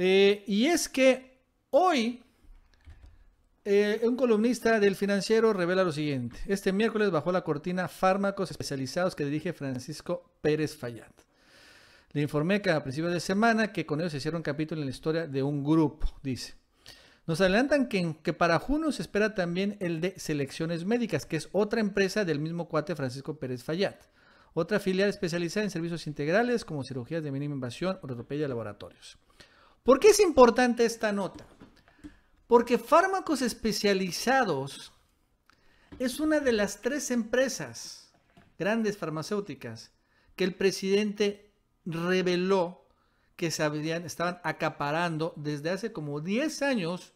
Y es que hoy un columnista del Financiero revela lo siguiente. Este miércoles bajó la cortina Fármacos Especializados que dirige Francisco Pérez Fayad. Le informé que a principios de semana que con ellos se cierra un capítulo en la historia de un grupo, dice. Nos adelantan que para junio se espera también el de Selecciones Médicas, que es otra empresa del mismo cuate Francisco Pérez Fayad. Otra filial especializada en servicios integrales como cirugías de mínima invasión, ortopedia y laboratorios. ¿Por qué es importante esta nota? Porque Fármacos Especializados es una de las 3 empresas grandes farmacéuticas que el presidente reveló que estaban acaparando desde hace como 10 años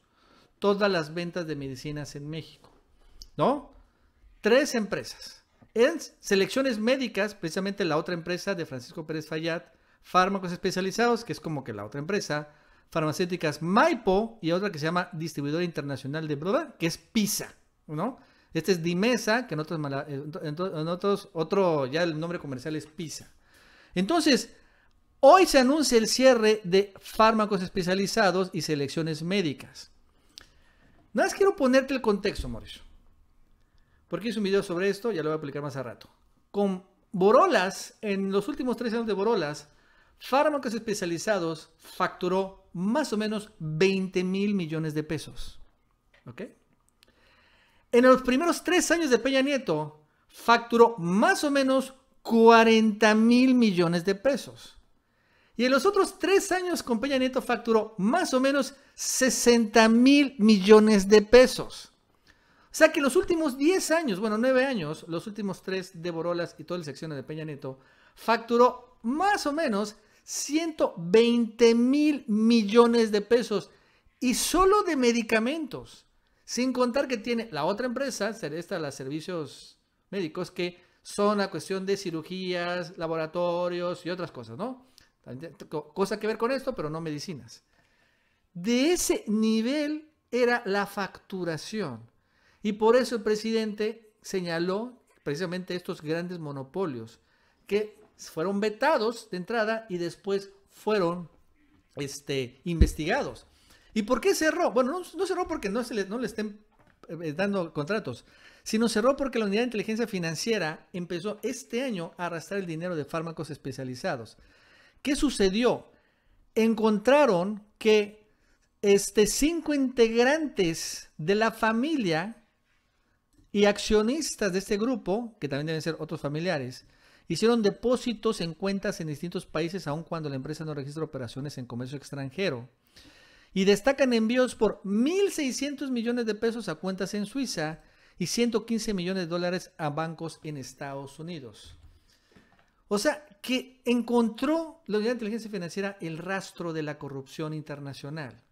todas las ventas de medicinas en México, ¿no? 3 empresas. En Selecciones Médicas, precisamente la otra empresa de Francisco Pérez Fayad, Fármacos Especializados, que es como que la otra empresa, farmacéuticas Maipo y otra que se llama Distribuidora Internacional de Broda, que es PISA, ¿no? Este es Dimesa, que en otros, otro, ya el nombre comercial es PISA. Entonces, hoy se anuncia el cierre de Fármacos Especializados y Selecciones Médicas. Nada más quiero ponerte el contexto, Mauricio, porque hice un video sobre esto, ya lo voy a explicar más a rato. Con Borolas, en los últimos 3 años de Borolas, Fármacos Especializados facturó más o menos 20,000 millones de pesos. ¿Ok? En los primeros 3 años de Peña Nieto, facturó más o menos 40,000 millones de pesos. Y en los otros 3 años con Peña Nieto facturó más o menos 60,000 millones de pesos. O sea que en los últimos 10 años, bueno, 9 años, los últimos 3 de Borolas y todas las secciones de Peña Nieto, facturó más o menos 120,000 millones de pesos. Y solo de medicamentos. Sin contar que tiene la otra empresa, esta, los servicios médicos, que son la cuestión de cirugías, laboratorios y otras cosas, ¿no? Cosa que ver con esto, pero no medicinas. De ese nivel era la facturación. Y por eso el presidente señaló precisamente estos grandes monopolios que fueron vetados de entrada y después fueron investigados. ¿Y por qué cerró? Bueno, no cerró porque no le estén dando contratos, sino cerró porque la Unidad de Inteligencia Financiera empezó este año a arrastrar el dinero de Fármacos Especializados. ¿Qué sucedió? Encontraron que 5 integrantes de la familia y accionistas de este grupo, que también deben ser otros familiares, hicieron depósitos en cuentas en distintos países, aun cuando la empresa no registra operaciones en comercio extranjero. Y destacan envíos por 1,600 millones de pesos a cuentas en Suiza y 115 millones de dólares a bancos en Estados Unidos. O sea, que encontró la Unidad de Inteligencia Financiera el rastro de la corrupción internacional.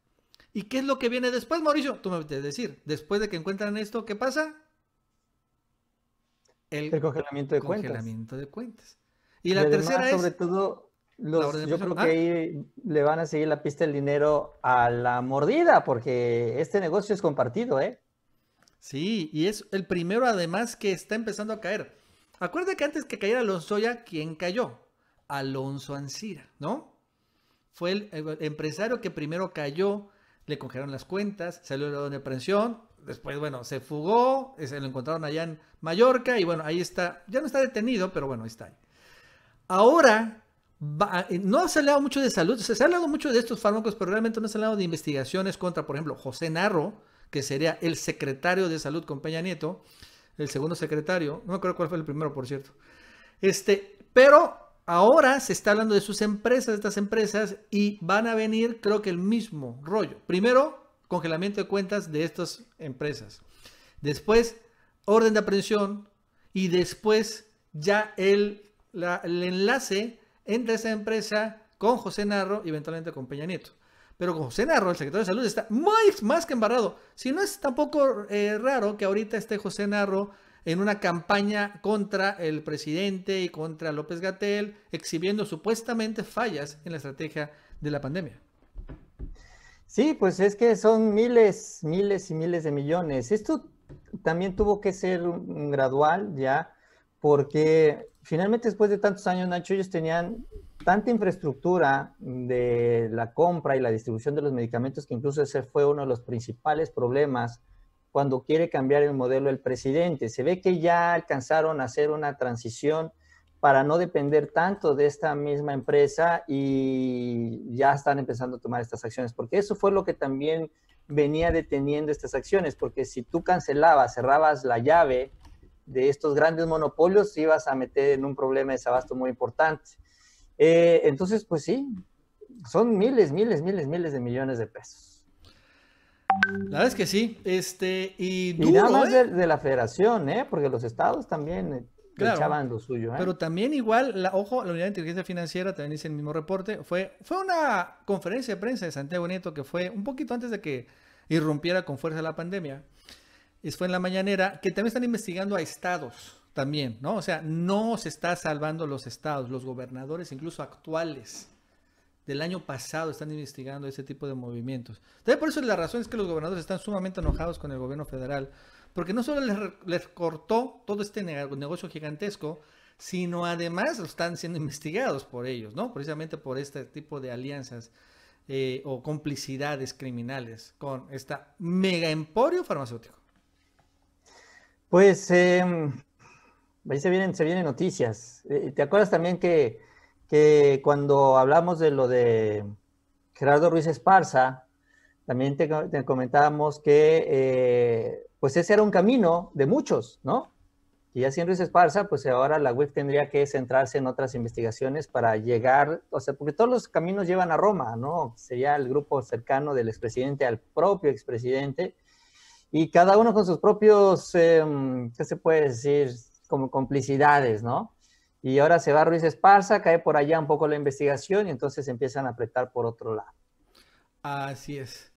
¿Y qué es lo que viene después, Mauricio? Tú me debes decir, después de que encuentran esto, ¿qué pasa? El congelamiento de congelamiento de cuentas. Y la además, tercera sobre es todo, yo creo que ¿Ah? ahí le van a seguir la pista del dinero a la mordida, porque este negocio es compartido, ¿eh? Sí, y es el primero además que está empezando a caer. Acuérdate que antes que cayera Alonso ya, ¿quién cayó? Alonso Ancira, ¿no? Fue el empresario que primero cayó, le congelaron las cuentas, salió de la orden de aprehensión, después, bueno, se fugó, se lo encontraron allá en Mallorca y bueno, ahí está, ya no está detenido, pero bueno, ahí está. Ahora, no se ha hablado mucho de salud, se ha hablado mucho de estos fármacos, pero realmente no se ha hablado de investigaciones contra, por ejemplo, José Narro, que sería el secretario de salud con Peña Nieto, el segundo secretario, no me acuerdo cuál fue el primero, por cierto. Pero ahora se está hablando de sus empresas, de estas empresas, y van a venir, creo que el mismo rollo. Primero, congelamiento de cuentas de estas empresas. Después, orden de aprehensión, y después ya el enlace entre esa empresa con José Narro y eventualmente con Peña Nieto. Pero con José Narro, el secretario de Salud, está más que embarrado. Si no es tampoco raro que ahorita esté José Narro en una campaña contra el presidente y contra López-Gatell, exhibiendo supuestamente fallas en la estrategia de la pandemia. Sí, pues es que son miles y miles de millones. Esto también tuvo que ser gradual ya, porque finalmente después de tantos años, Nacho, ellos tenían tanta infraestructura de la compra y la distribución de los medicamentos que incluso ese fue uno de los principales problemas cuando quiere cambiar el modelo el presidente. Se ve que ya alcanzaron a hacer una transición para no depender tanto de esta misma empresa y ya están empezando a tomar estas acciones, porque eso fue lo que también venía deteniendo estas acciones, porque si tú cancelabas, cerrabas la llave de estos grandes monopolios, ibas a meter en un problema de desabasto muy importante. Entonces, pues sí, son miles de millones de pesos. La verdad es que sí, y Y nada duro, más de la federación, porque los estados también le claro. echaban lo suyo. Pero también igual, ojo, la Unidad de Inteligencia Financiera, también dice el mismo reporte, fue una conferencia de prensa de Santiago Nieto que fue un poquito antes de que irrumpiera con fuerza la pandemia. Fue en la mañanera, que también están investigando a estados también, ¿no? O sea, no se está salvando los estados, los gobernadores, incluso actuales del año pasado, están investigando ese tipo de movimientos. También por eso la razón es que los gobernadores están sumamente enojados con el gobierno federal, porque no solo les cortó todo este negocio gigantesco, sino además están siendo investigados por ellos, ¿no? Precisamente por este tipo de alianzas o complicidades criminales con esta mega emporio farmacéutico. Pues ahí se vienen noticias. ¿Te acuerdas también que cuando hablamos de lo de Gerardo Ruiz Esparza, también te comentábamos que pues ese era un camino de muchos, ¿no? Y ya sin Ruiz Esparza, pues ahora la UIF tendría que centrarse en otras investigaciones para llegar, o sea, porque todos los caminos llevan a Roma, ¿no? Sería el grupo cercano del expresidente al propio expresidente, y cada uno con sus propios, ¿qué se puede decir? Como complicidades, ¿no? Y ahora se va Ruiz Esparza, cae por allá un poco la investigación y entonces empiezan a apretar por otro lado. Así es.